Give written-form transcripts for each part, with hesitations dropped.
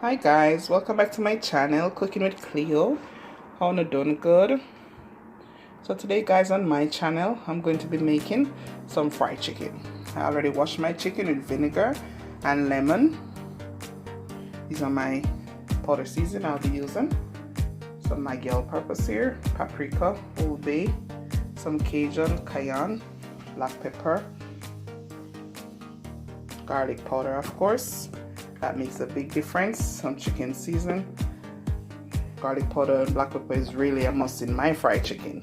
Hi guys, welcome back to my channel, Cooking with Cleo. How you doing? Good. So today guys, on my channel I'm going to be making some fried chicken. I already washed my chicken with vinegar and lemon. These are my powder season I'll be using. Some Maggi all-purpose here, paprika, Old Bay, some Cajun, cayenne, black pepper, garlic powder of course. That makes a big difference. Some chicken season. Garlic powder and black pepper is really a must in my fried chicken.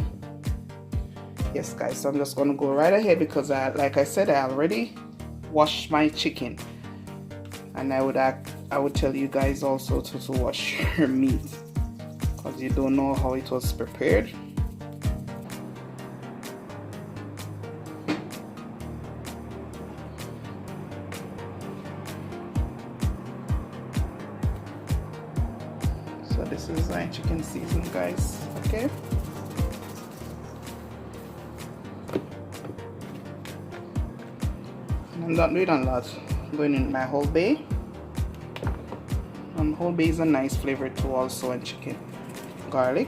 Yes guys, so I'm just going to go right ahead because like I said, I already washed my chicken. And I would tell you guys also to wash your meat, because you don't know how it was prepared. So this is my chicken season guys, okay? And I'm not doing a lot. I'm going in my Old Bay. Old Bay is a nice flavor too also in chicken. Garlic.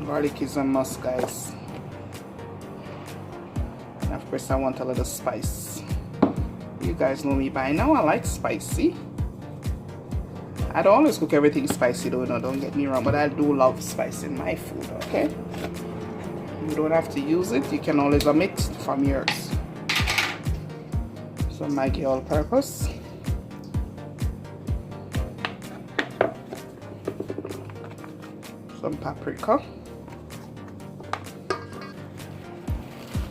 Garlic is a must guys. And of course I want a little spice. You guys know me by now, I like spicy. I don't always cook everything spicy though, no, don't get me wrong, but I do love spice in my food, okay? You don't have to use it, you can always omit from yours. Some Maggi all-purpose. Some paprika.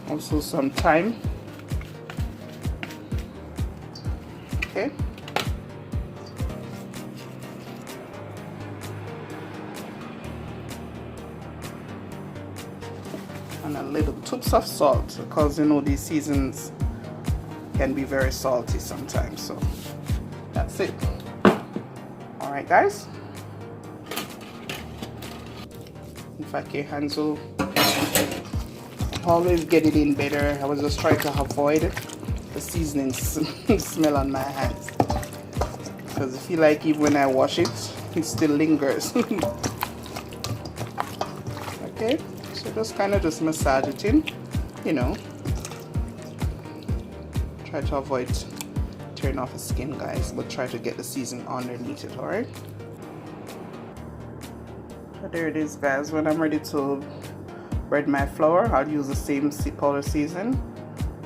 Also some thyme. Okay. And a little toots of salt, because you know these seasons can be very salty sometimes, so that's it. All right guys, in fact your hands will always get it in better. I was just trying to avoid the seasoning smell on my hands, because I feel like even when I wash it, it still lingers. Okay, so just kind of just massage it in, you know. Try to avoid tearing off the skin guys, but try to get the season underneath it. All right, so there it is guys. When I'm ready to bread my flour, I'll use the same powder season.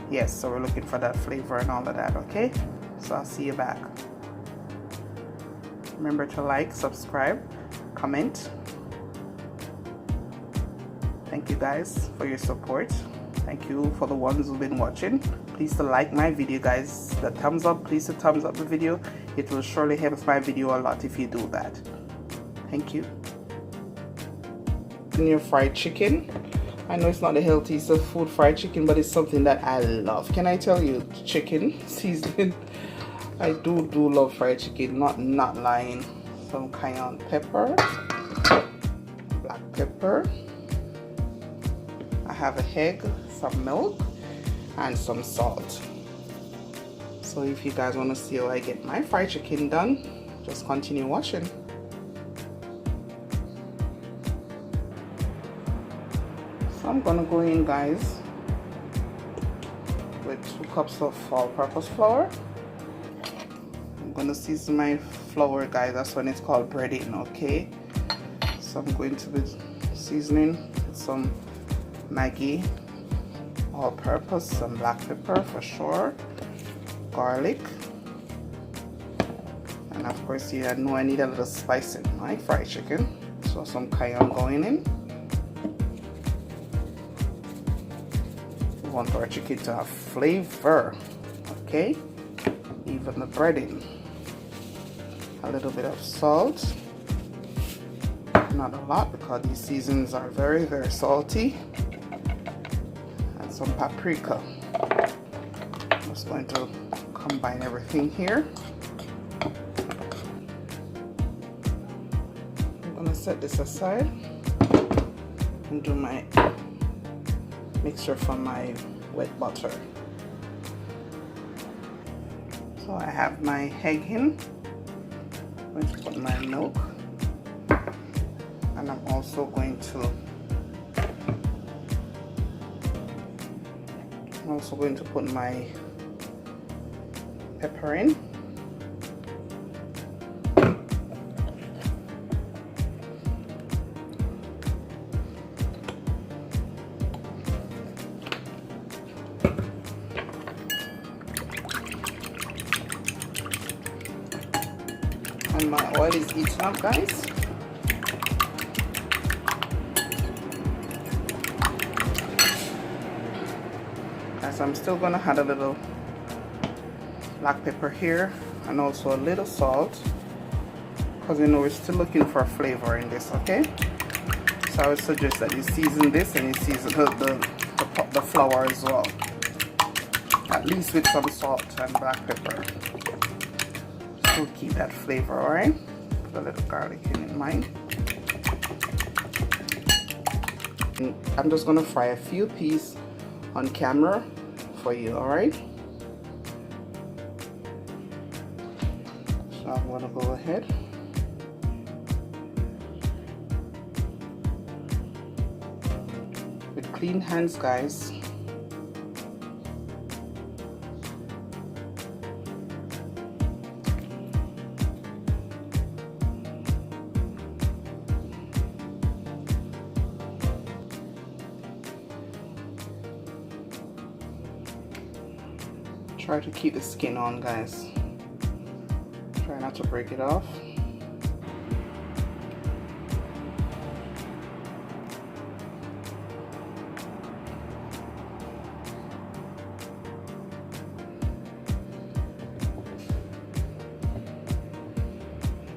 Yes, so we're looking for that flavor and all of that. Okay, so I'll see you back. Remember to like, subscribe, comment. Thank you guys for your support. Thank you for the ones who've been watching. Please to like my video guys. The thumbs up, please to thumbs up the video. It will surely help my video a lot if you do that. Thank you. And your fried chicken. I know it's not the healthiest of food, fried chicken, but it's something that I love. Can I tell you, chicken seasoning? I do love fried chicken, not lying. Some cayenne pepper, black pepper. I have a egg, some milk, and some salt. So if you guys want to see how I get my fried chicken done, just continue watching. So I'm gonna go in guys with 2 cups of all-purpose flour. I'm gonna season my flour guys, that's when it's called breading, okay? So I'm going to be seasoning with some Maggi all-purpose, some black pepper for sure, garlic, and of course you know I need a little spice in my fried chicken, so some cayenne going in. We want our chicken to have flavor, okay? Even the breading. A little bit of salt, not a lot because these seasons are very salty. Some paprika. I'm just going to combine everything here. I'm going to set this aside and do my mixture from my wet butter. So I have my egg in, going to put my milk, and I'm also going to put my pepper in. And my oil is heating up, guys. As I'm still gonna add a little black pepper here and also a little salt, because you know we're still looking for flavor in this, okay? So I would suggest that you season this and you season the flour as well, at least with some salt and black pepper. So keep that flavor, alright? Put a little garlic in mind. And I'm just gonna fry a few peas on camera for you, alright? So I'm gonna go ahead. With clean hands, guys. Try to keep the skin on, guys. Try not to break it off.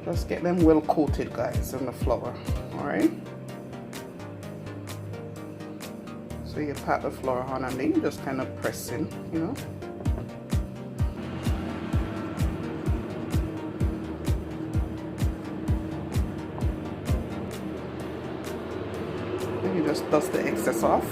Just get them well coated, guys, in the flour, alright? So you pat the flour on and then you just kind of press in, you know? Then you just dust the excess off.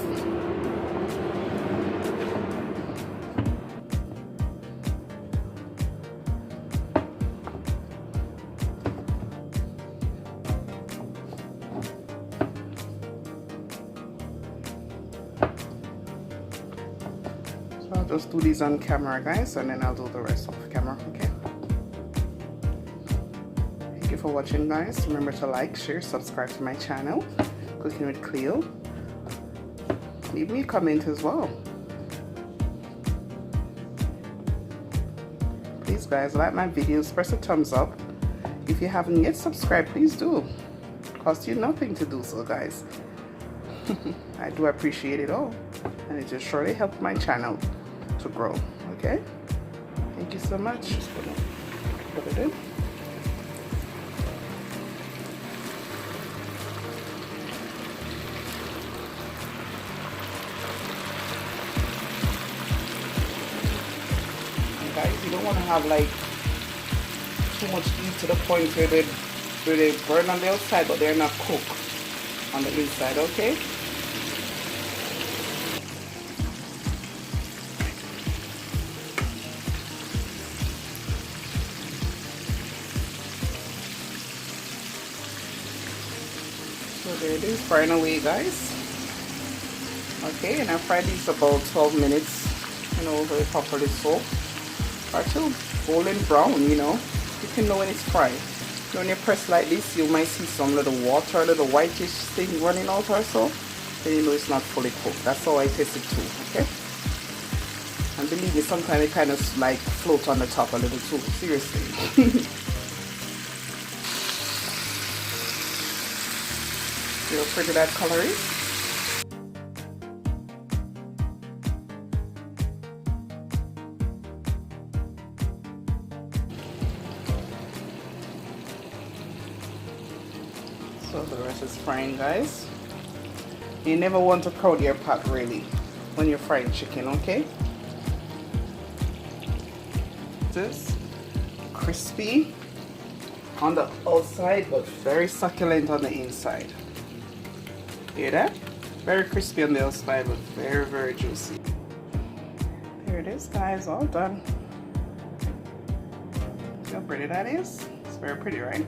I'll just do these on camera, guys, and then I'll do the rest off camera, okay? Thank you for watching, guys. Remember to like, share, subscribe to my channel, Cooking with Cleo. Leave me a comment as well. Please, guys, like my videos, press a thumbs up. If you haven't yet subscribed, please do. Cost you nothing to do so, guys. I do appreciate it all, and it just surely helped my channel to grow, okay? Thank you so much. Just gonna put it in. And guys, you don't want to have like too much heat to the point where they burn on the outside but they're not cooked on the inside, okay? So there it is, frying away, guys. Okay, and I fried these about 12 minutes, you know, very properly soaked. Or till golden brown, you know. You can know when it's fried. When you press like this, you might see some little water, little whitish thing running out or so. Then you know it's not fully cooked. That's how I taste it too, okay? And believe me, sometimes it kind of like float on the top a little too, seriously. See how pretty that color is? So the rest is frying, guys. You never want to crowd your pot really when you're frying chicken, okay? This crispy on the outside but very succulent on the inside. Hear that? Very crispy on the outside but very, very juicy. There it is, guys, all done. See how pretty that is? It's Very pretty, right?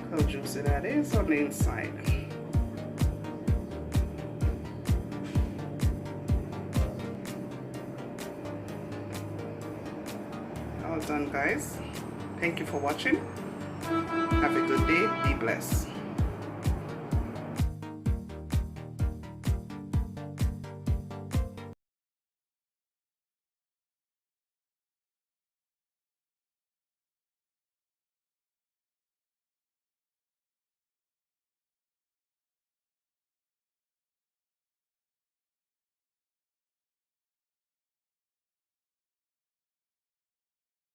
How juicy that is on the inside. All done, guys. Thank you for watching. Have a good day. Be blessed.